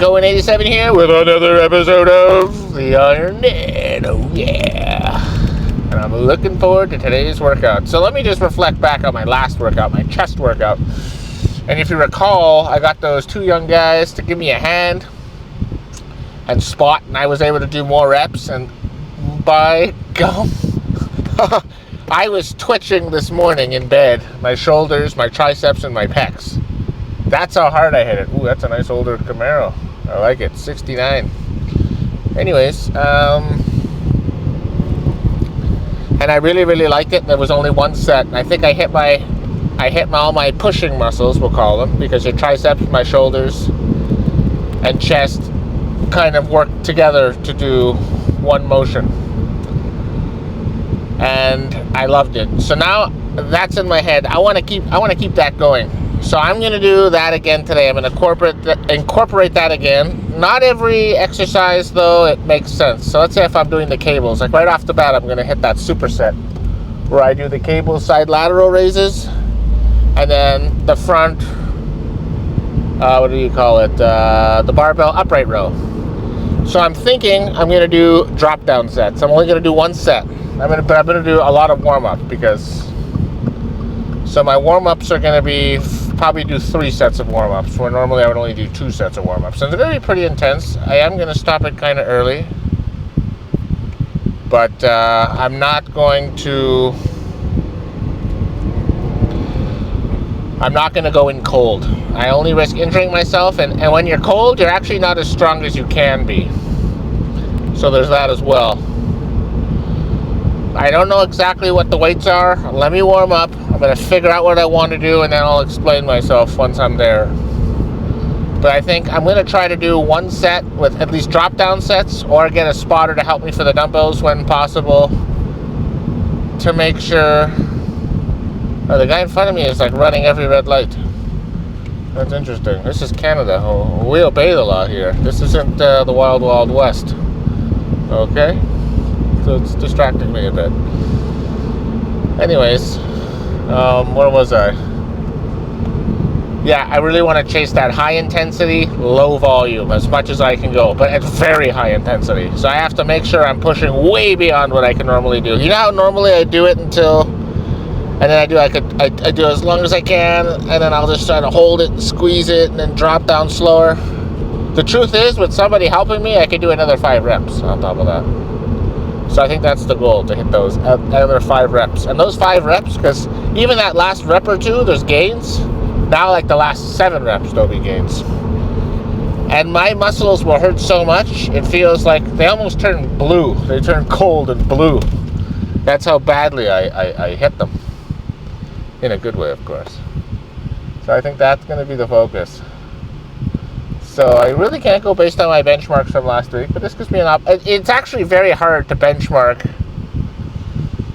CRAIGCOHEN 87 here with another episode of the IRONDEN. Oh yeah. And I'm looking forward to today's workout. So let me just reflect back on my last workout, my chest workout. And if you recall, I got those two young guys to give me a hand and spot, and I was able to do more reps, and by gum, I was twitching this morning in bed. My shoulders, my triceps, and my pecs. That's how hard I hit it. Ooh, that's a nice older Camaro. I like it. 69. Anyways, and I really liked it. There was only one set, and I think I hit all my pushing muscles, we'll call them, because your triceps, my shoulders, and chest kind of work together to do one motion. And I loved it. So now that's in my head. I want to keep that going. So I'm going to do that again today. I'm going to incorporate that again. Not every exercise, though, it makes sense. So let's say if I'm doing the cables, like right off the bat, I'm going to hit that superset where I do the cable side lateral raises, and then the front, what do you call it? The barbell upright row. So I'm thinking I'm going to do drop down sets. I'm only going to do one set. I'm going to do a lot of warm up because. So my warm-ups are going to be, probably do 3 sets of warm-ups, where normally I would only do 2 sets of warm-ups. And they're going to be pretty intense. I am going to stop it kind of early. But I'm not going to go in cold. I only risk injuring myself. And when you're cold, you're actually not as strong as you can be. So there's that as well. I don't know exactly what the weights are. Let me warm up. I'm going to figure out what I want to do, and then I'll explain myself once I'm there. But I think I'm going to try to do one set with at least drop down sets, or get a spotter to help me for the dumbbells when possible, to make sure. Oh, the guy in front of me is like running every red light. That's interesting. This is Canada. We obey the law here. This isn't the wild, wild west. Okay? So it's distracting me a bit. Anyways, where was I? Yeah, I really want to chase that high intensity, low volume as much as I can go, but at very high intensity. So I have to make sure I'm pushing way beyond what I can normally do. You know how normally I do it until, and then I do as long as I can, and then I'll just try to hold it and squeeze it and then drop down slower. The truth is, with somebody helping me, I could do another 5 reps on top of that. So I think that's the goal, to hit those other 5 reps. And those 5 reps, because even that last rep or 2, there's gains. Now, like the last 7 reps, there'll be gains. And my muscles will hurt so much, it feels like they almost turn blue. They turn cold and blue. That's how badly I hit them. In a good way, of course. So I think that's going to be the focus. So I really can't go based on my benchmarks from last week, but this gives me it's actually very hard to benchmark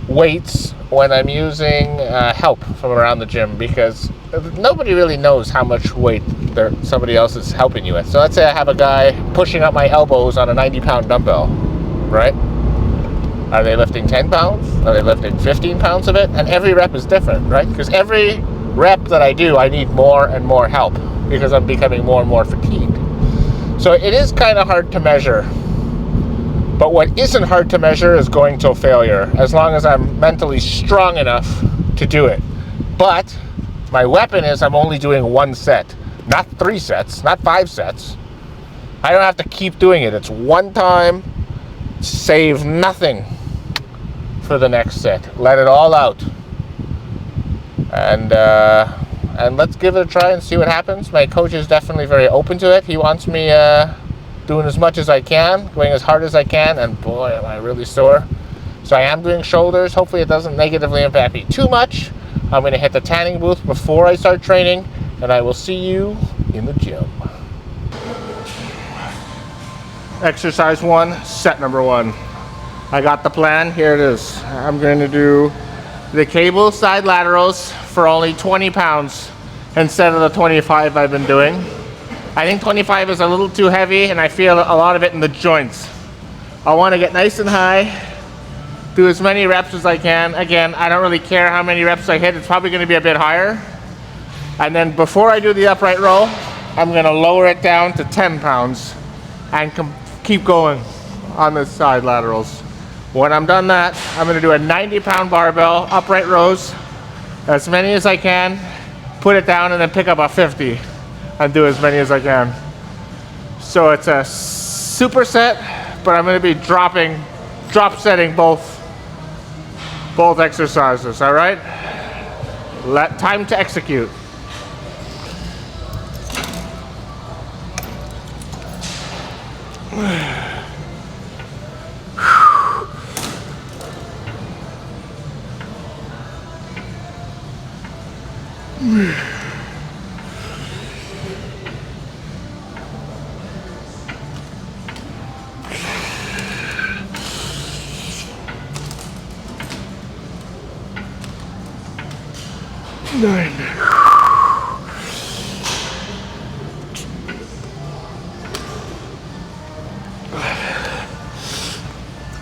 weights when I'm using help from around the gym, because nobody really knows how much weight somebody else is helping you with. So let's say I have a guy pushing up my elbows on a 90-pound dumbbell, right? Are they lifting 10 pounds? Are they lifting 15 pounds of it? And every rep is different, right? Because every rep that I do, I need more and more help, because I'm becoming more and more fatigued. So it is kind of hard to measure. But what isn't hard to measure is going till failure, as long as I'm mentally strong enough to do it. But my weapon is I'm only doing 1 set, not 3 sets, not 5 sets. I don't have to keep doing it. It's 1 time, save nothing for the next set. Let it all out. And let's give it a try and see what happens. My coach is definitely very open to it. He wants me doing as much as I can, going as hard as I can, and boy, am I really sore. So I am doing shoulders. Hopefully it doesn't negatively impact me too much. I'm going to hit the tanning booth before I start training, and I will see you in the gym. Exercise 1, set number 1. I got the plan. Here it is. I'm going to do the cable side laterals for only 20 pounds instead of the 25 I've been doing. I think 25 is a little too heavy, and I feel a lot of it in the joints. I want to get nice and high, do as many reps as I can. Again, I don't really care how many reps I hit. It's probably going to be a bit higher. And then before I do the upright row, I'm gonna lower it down to 10 pounds and keep going on the side laterals. When I'm done that, I'm gonna do a 90-pound barbell, upright rows, as many as I can, put it down and then pick up a 50 and do as many as I can. So it's a superset, but I'm gonna be drop setting both exercises, all right? Time to execute. Nine.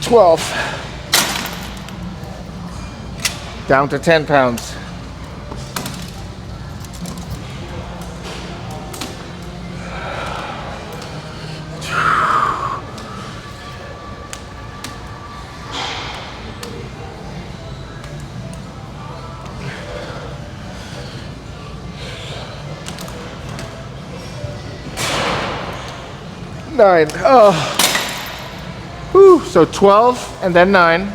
12. Down to 10 pounds. Nine. Oh. Whew. So 12 and then 9.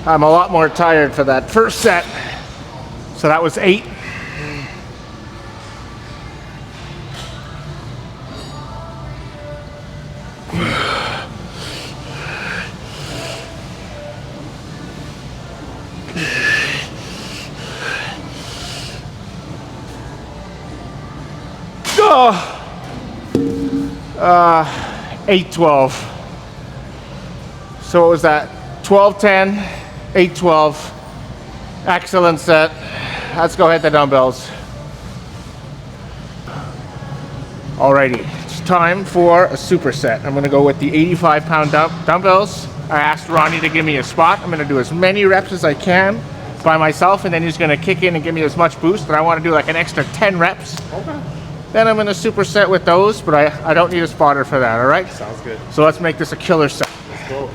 I'm a lot more tired for that first set. So that was 8. Oh. 8-12. So what was that? 12-10, 8-12. Excellent set. Let's go hit the dumbbells. Alrighty, it's time for a superset. I'm gonna go with the 85-pound dumbbells. I asked Ronnie to give me a spot. I'm gonna do as many reps as I can by myself, and then he's gonna kick in and give me as much boost, and I wanna do like an extra 10 reps. Okay. Then I'm gonna superset with those, but I don't need a spotter for that, all right? Sounds good. So let's make this a killer set. Let's go.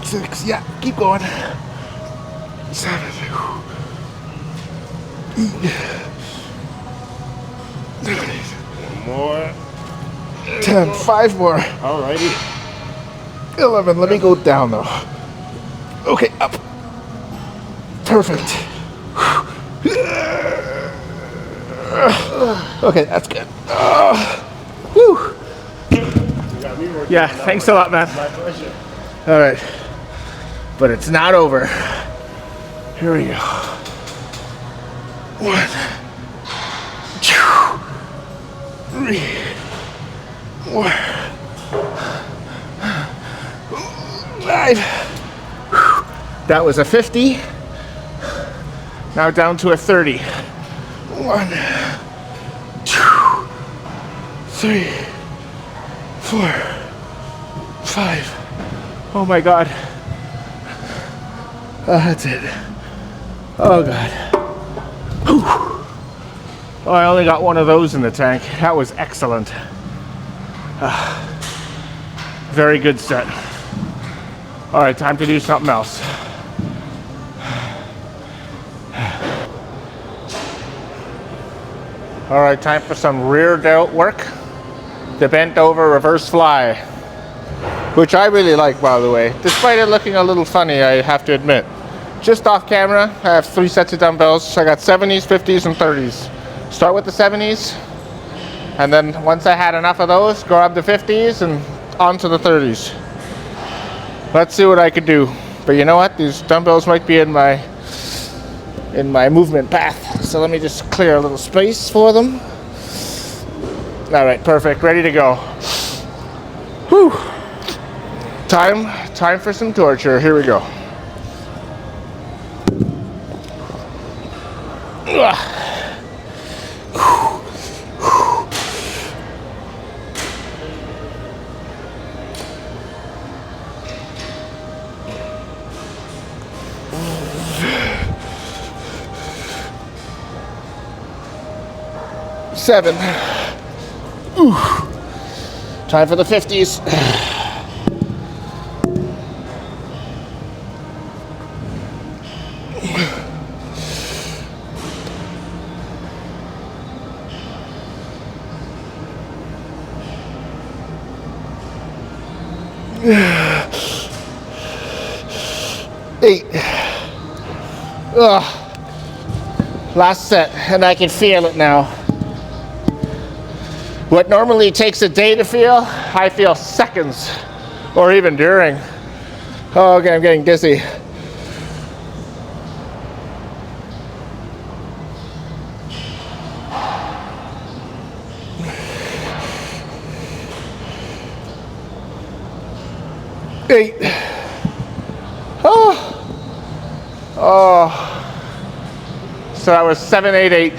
Six, yeah, keep going. 7, 8, 9, One more. 10, 5 more. Alrighty. 11, let me go down though. Okay, up. Perfect. Okay, that's good. Whew. Yeah, thanks a lot, man. My pleasure. All right, but it's not over. Here we go. 1, 2, 3, 4, 5. That was a 50. Now down to a 30. 1, 2, 3, 4, 5. Oh my God. Oh, that's it. Oh God. Whew. Oh, I only got one of those in the tank. That was excellent. Very good set. All right, time to do something else. All right, time for some rear delt work. The bent over reverse fly, which I really like, by the way, despite it looking a little funny, I have to admit. Just off camera, I have 3 sets of dumbbells. I got 70s, 50s, and 30s. Start with the 70s. And then once I had enough of those, grab the 50s and onto the 30s. Let's see what I could do. But you know what? These dumbbells might be in my movement path. So let me just clear a little space for them. All right, perfect. Ready to go. Whew. Time for some torture. Here we go. Seven. Ooh. Time for the 50s. Eight. Ugh. Last set, and I can feel it now. What normally takes a day to feel, I feel seconds, or even during. Oh, okay, I'm getting dizzy. Eight. Oh. So that was 7, 8, 8.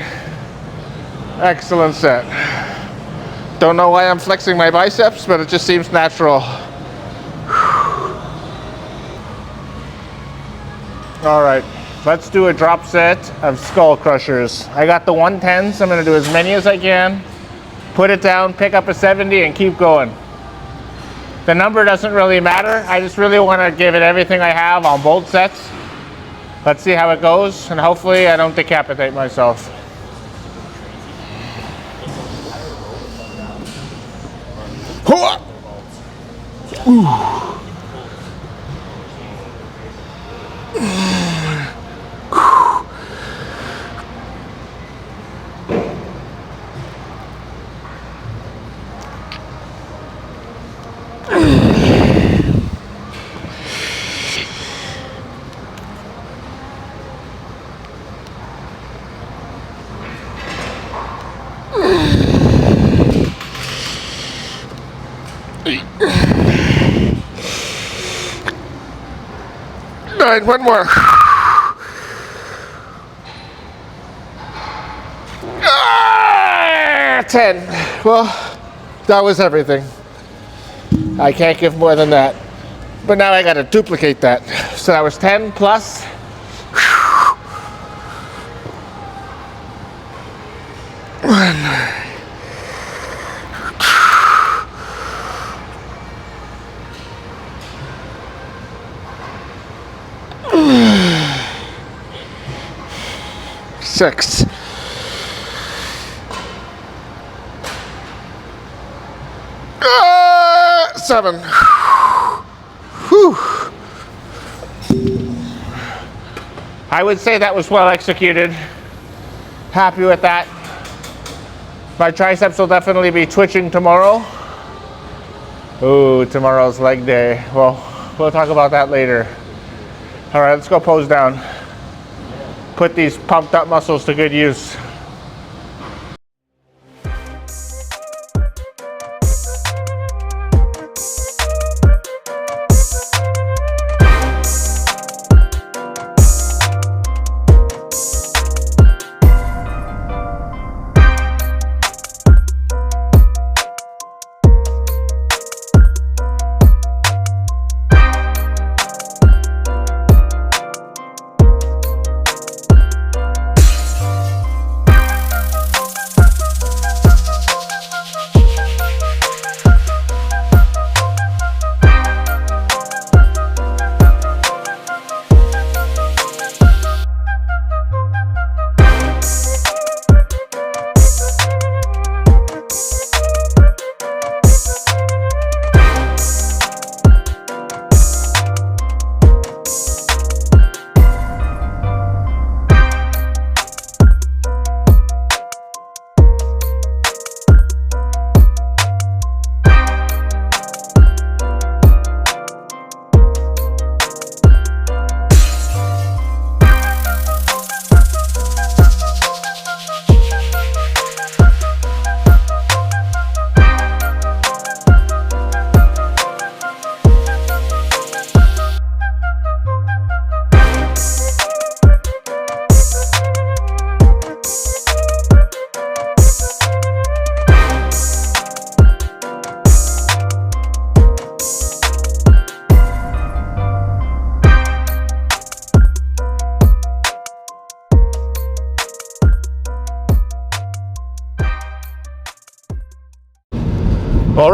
Excellent set. Don't know why I'm flexing my biceps, but it just seems natural. All right, let's do a drop set of skull crushers. I got the 110s. I'm gonna do as many as I can. Put it down, pick up a 70, and keep going. The number doesn't really matter. I just really wanna give it everything I have on both sets. Let's see how it goes, and hopefully I don't decapitate myself. Ooh. All right, one more. 10. Well, that was everything. I can't give more than that. But now I gotta duplicate that. So that was 10 plus. Six. Seven. Whew. I would say that was well executed. Happy with that. My triceps will definitely be twitching tomorrow. Ooh, tomorrow's leg day. Well, we'll talk about that later. All right, let's go pose down. Put these pumped up muscles to good use.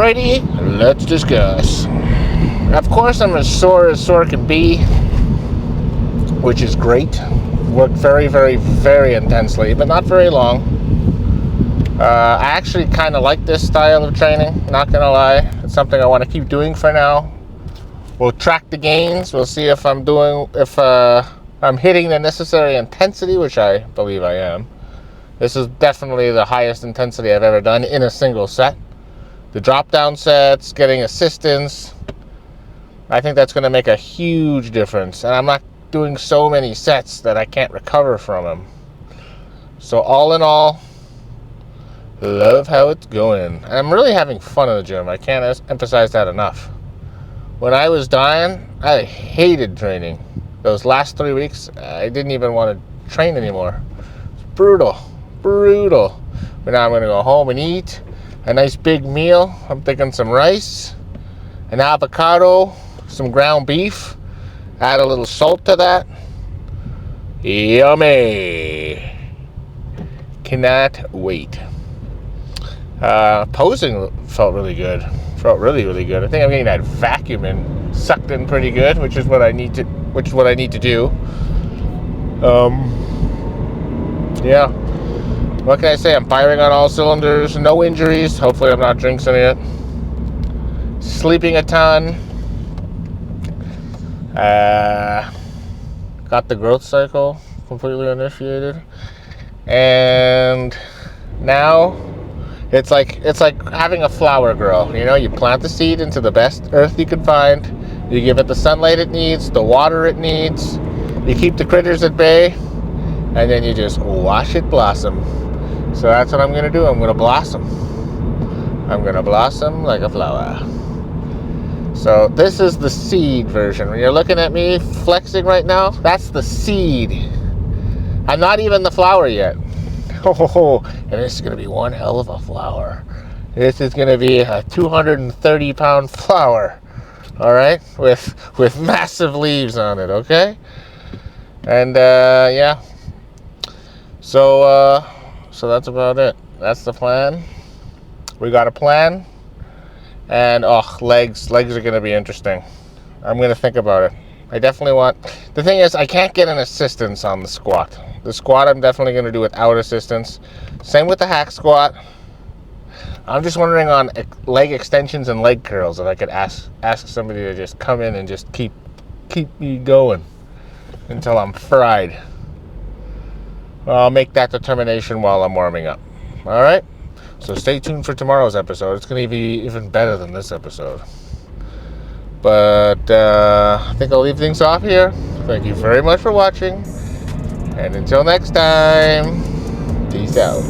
Alrighty, let's discuss. Of course, I'm as sore can be, which is great. Worked very, very, very intensely, but not very long. I actually kind of like this style of training, not gonna lie. It's something I want to keep doing for now. We'll track the gains. We'll see if I'm hitting the necessary intensity, which I believe I am. This is definitely the highest intensity I've ever done in a single set. The drop down sets, getting assistance, I think that's going to make a huge difference. And I'm not doing so many sets that I can't recover from them. So all in all, love how it's going. And I'm really having fun in the gym. I can't emphasize that enough. When I was dying, I hated training. Those last 3 weeks, I didn't even want to train anymore. It's brutal. But now I'm going to go home and eat a nice big meal. I'm thinking some rice, an avocado, some ground beef. Add a little salt to that. Yummy. Cannot wait. Posing felt really good. Felt really, really good. I think I'm getting that vacuum in, sucked in pretty good, which is what I need to do. Yeah. What can I say? I'm firing on all cylinders. No injuries. Hopefully I'm not jinxing it. Sleeping a ton. Got the growth cycle completely initiated. And now it's like having a flower grow. You know, you plant the seed into the best earth you can find. You give it the sunlight it needs, the water it needs. You keep the critters at bay, and then you just watch it blossom. So that's what I'm going to do. I'm going to blossom. I'm going to blossom like a flower. So this is the seed version. When you're looking at me flexing right now, that's the seed. I'm not even the flower yet. Oh, and this is going to be one hell of a flower. This is going to be a 230-pound flower. All right, with massive leaves on it. Okay, and yeah. So that's about it. That's the plan. We got a plan. And legs are going to be interesting. I'm going to think about it. I definitely want. The thing is, I can't get an assistance on the squat. The squat I'm definitely going to do without assistance. Same with the hack squat. I'm just wondering on leg extensions and leg curls if I could ask somebody to just come in and just keep me going until I'm fried. I'll make that determination while I'm warming up. All right. So stay tuned for tomorrow's episode. It's going to be even better than this episode. But I think I'll leave things off here. Thank you very much for watching. And until next time, peace out.